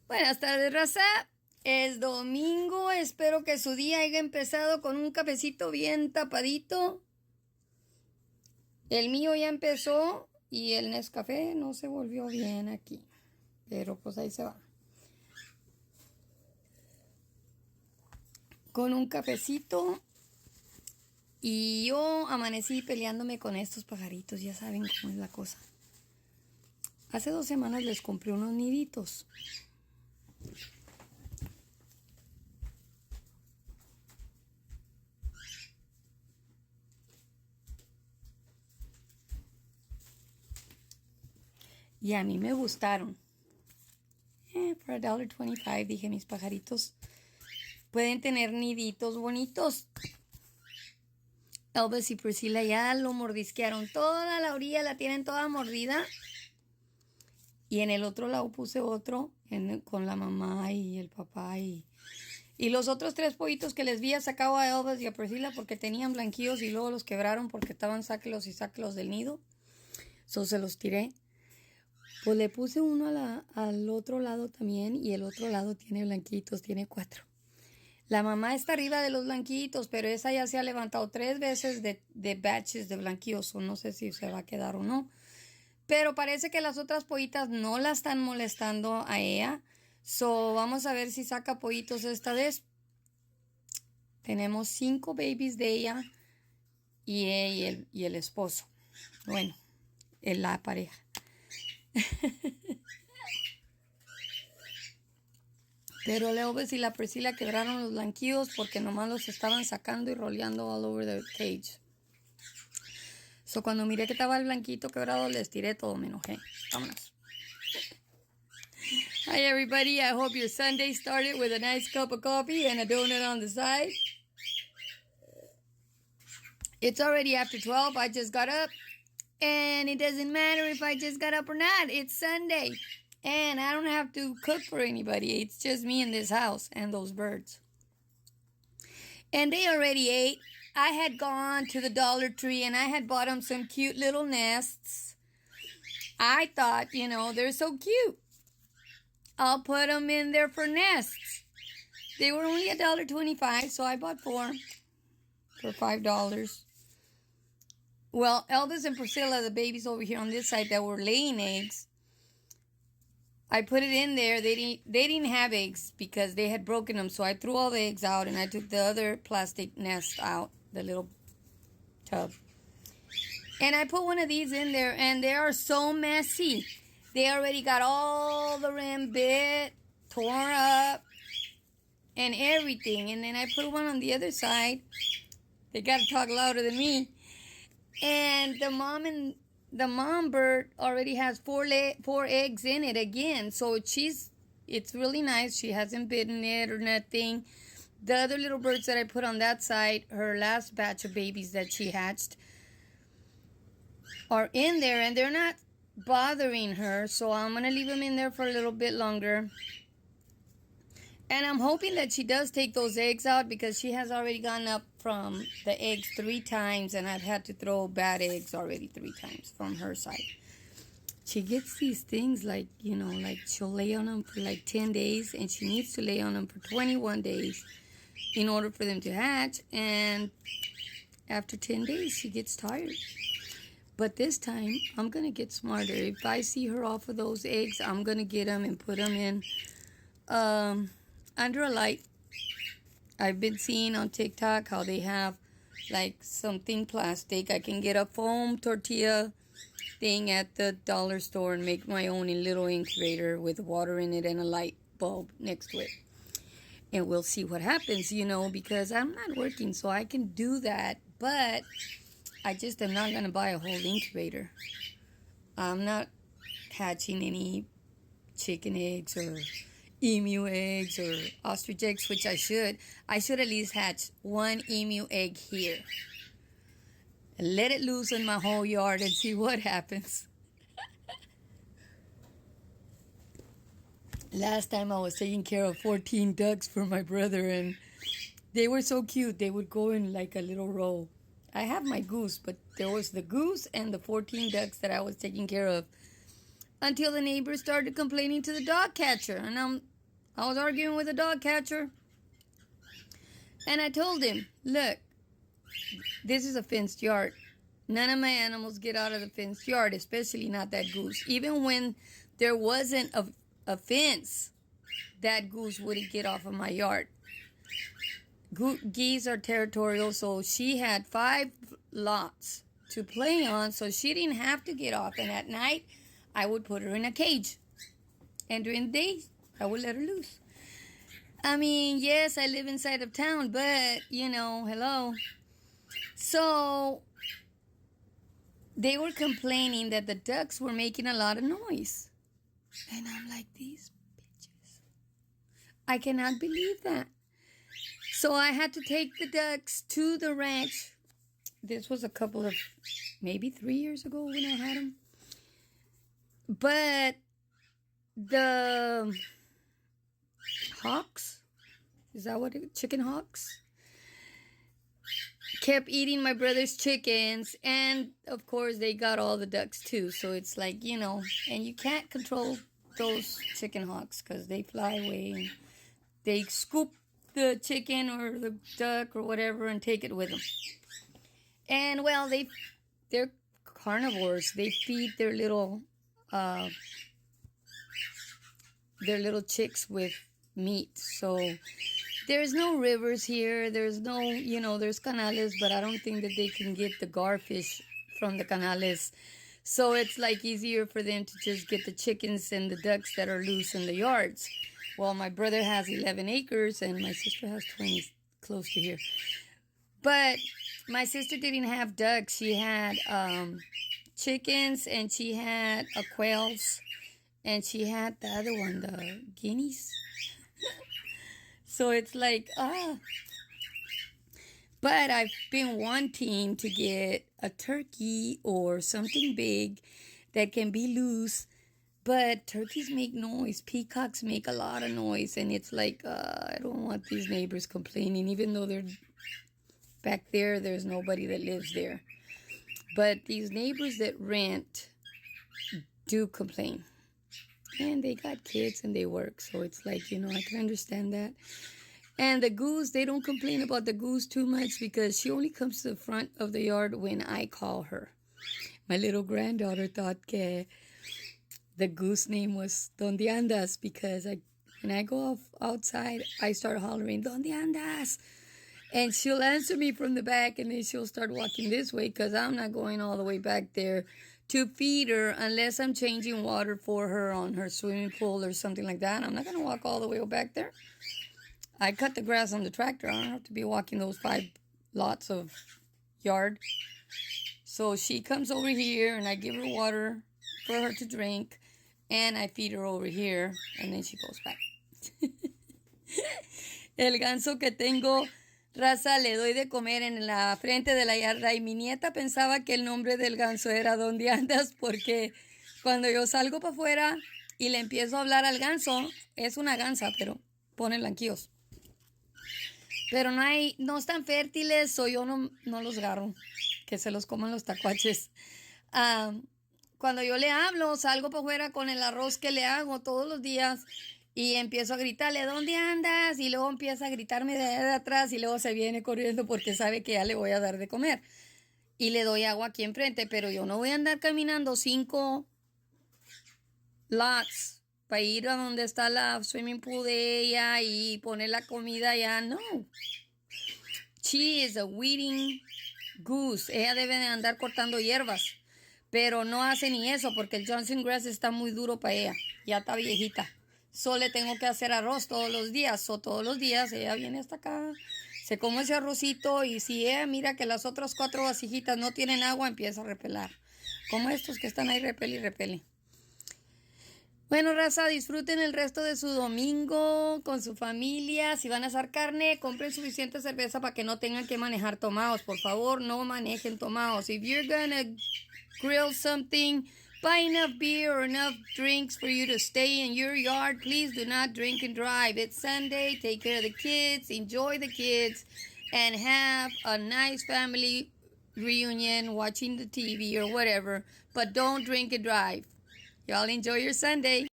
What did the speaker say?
Buenas tardes, raza. Es domingo. Espero que su día haya empezado con un cafecito bien tapadito. El mío ya empezó y el Nescafé no se volvió bien aquí. Pero pues ahí se va. Con un cafecito. Y yo amanecí peleándome con estos pajaritos. Ya saben cómo es la cosa. Hace 2 semanas les compré unos niditos. Y a mí me gustaron. Por $1.25 dije, mis pajaritos pueden tener niditos bonitos. Elvis y Priscilla ya lo mordisquearon. Toda la orilla la tienen toda mordida. Y en el otro lado puse otro con la mamá y el papá y los otros 3 pollitos que les había sacado a Elvis y a Priscilla porque tenían blanquillos y luego los quebraron porque estaban sáquelos y sáquelos del nido. Se los tiré. Pues le puse uno al otro lado también y el otro lado tiene blanquitos, tiene 4. La mamá está arriba de los blanquitos, pero esa ya se ha levantado 3 veces de batches de blanquillos, o no sé si se va a quedar o no. Pero parece que las otras pollitas no la están molestando a ella. Vamos a ver si saca pollitos esta vez. Tenemos 5 babies de ella y el esposo. Bueno, la pareja. Pero Elvis y la Priscilla quebraron los blanquillos porque nomás los estaban sacando y roleando all over the cage. Cuando miré que estaba el blanquito quebrado, les tiré todo, me enojé. Vámonos. Hi everybody, I hope your Sunday started with a nice cup of coffee and a donut on the side. It's already after 12, I just got up. And it doesn't matter if I just got up or not, it's Sunday. And I don't have to cook for anybody. It's just me in this house and those birds. And they already ate. I had gone to the Dollar Tree and I had bought them some cute little nests. I thought, they're so cute. I'll put them in there for nests. They were only $1.25, so I bought 4 for $5. Well, Elvis and Priscilla, the babies over here on this side that were laying eggs, I put it in there. They didn't have eggs because they had broken them. So I threw all the eggs out and I took the other plastic nest out, the little tub. And I put one of these in there and they are so messy. They already got all the rim bit, torn up, and everything. And then I put one on the other side. They got to talk louder than me. And the mom bird already has 4 eggs in it again. So it's really nice. She hasn't bitten it or nothing. The other little birds that I put on that side, her last batch of babies that she hatched, are in there and they're not bothering her. So I'm going to leave them in there for a little bit longer. And I'm hoping that she does take those eggs out because she has already gone up from the eggs 3 times and I've had to throw bad eggs already 3 times from her side. She gets these things like she'll lay on them for like 10 days and she needs to lay on them for 21 days in order for them to hatch. And after 10 days, she gets tired. But this time, I'm going to get smarter. If I see her off of those eggs, I'm going to get them and put them in under a light. I've been seeing on TikTok how they have like something plastic. I can get a foam tortilla thing at the dollar store and make my own little incubator with water in it and a light bulb next to it. And we'll see what happens, because I'm not working, so I can do that. But I just am not going to buy a whole incubator. I'm not hatching any chicken eggs or emu eggs or ostrich eggs, which I should. I should at least hatch 1 emu egg here. And let it loose in my whole yard and see what happens. Last time I was taking care of 14 ducks for my brother and they were so cute. They would go in like a little row. I have my goose, but there was the goose and the 14 ducks that I was taking care of until the neighbors started complaining to the dog catcher. And I was arguing with a dog catcher. And I told him, look, this is a fenced yard. None of my animals get out of the fenced yard, especially not that goose. Even when there wasn't a fence, that goose wouldn't get off of my yard. Geese are territorial, so she had 5 lots to play on, so she didn't have to get off. And at night, I would put her in a cage. And during the day, I would let her loose. I mean, yes, I live inside of town, but, hello. So they were complaining that the ducks were making a lot of noise. And I'm like, these bitches. I cannot believe that. So I had to take the ducks to the ranch. This was maybe 3 years ago when I had them. But the hawks, is that what chicken hawks? Kept eating my brother's chickens, and of course they got all the ducks too. So it's like, and you can't control those chicken hawks because they fly away and they scoop the chicken or the duck or whatever and take it with them. And well, they're carnivores. They feed their little chicks with meat. So there's no rivers here. There's no, there's canales, but I don't think that they can get the garfish from the canales. So it's like easier for them to just get the chickens and the ducks that are loose in the yards. Well, my brother has 11 acres and my sister has 20 close to here. But my sister didn't have ducks. She had chickens and she had quails and she had the other one, the guineas. So it's like, But I've been wanting to get a turkey or something big that can be loose. But turkeys make noise. Peacocks make a lot of noise. And it's like, I don't want these neighbors complaining. Even though they're back there, there's nobody that lives there. But these neighbors that rent do complain. And they got kids and they work. So it's like, I can understand that. And the goose, they don't complain about the goose too much because she only comes to the front of the yard when I call her. My little granddaughter thought que the goose name was Donde Andas because when I go outside, I start hollering, Donde Andas? And she'll answer me from the back and then she'll start walking this way because I'm not going all the way back there to feed her unless I'm changing water for her on her swimming pool or something like that. I'm not going to walk all the way back there. I cut the grass on the tractor. I don't have to be walking those 5 lots of yard. So she comes over here and I give her water for her to drink. And I feed her over here. And then she goes back. El ganso que tengo, raza, le doy de comer en la frente de la yarda. Y mi nieta pensaba que el nombre del ganso era Donde Andas. Porque cuando yo salgo para afuera y le empiezo a hablar al ganso, es una gansa, pero pone blanquillos. Pero no están fértiles o yo no los agarro, que se los coman los tacuaches. Cuando yo le hablo, salgo para afuera con el arroz que le hago todos los días y empiezo a gritarle, ¿dónde andas? Y luego empieza a gritarme de atrás y luego se viene corriendo porque sabe que ya le voy a dar de comer. Y le doy agua aquí enfrente, pero yo no voy a andar caminando 5 lots para ir a donde está la swimming pool de ella y poner la comida allá. No. She is a weeding goose. Ella debe de andar cortando hierbas. Pero no hace ni eso porque el Johnson grass está muy duro para ella. Ya está viejita. Solo le tengo que hacer arroz todos los días. Todos los días ella viene hasta acá, se come ese arrocito y si ella mira que las otras 4 vasijitas no tienen agua, empieza a repelar. Como estos que están ahí, repele y repele. Bueno, raza, disfruten el resto de su domingo con su familia. Si van a asar carne, compren suficiente cerveza para que no tengan que manejar tomados. Por favor, no manejen tomados. If you're gonna grill something, buy enough beer or enough drinks for you to stay in your yard. Please do not drink and drive. It's Sunday. Take care of the kids. Enjoy the kids. And have a nice family reunion watching the TV or whatever. But don't drink and drive. Y'all enjoy your Sunday.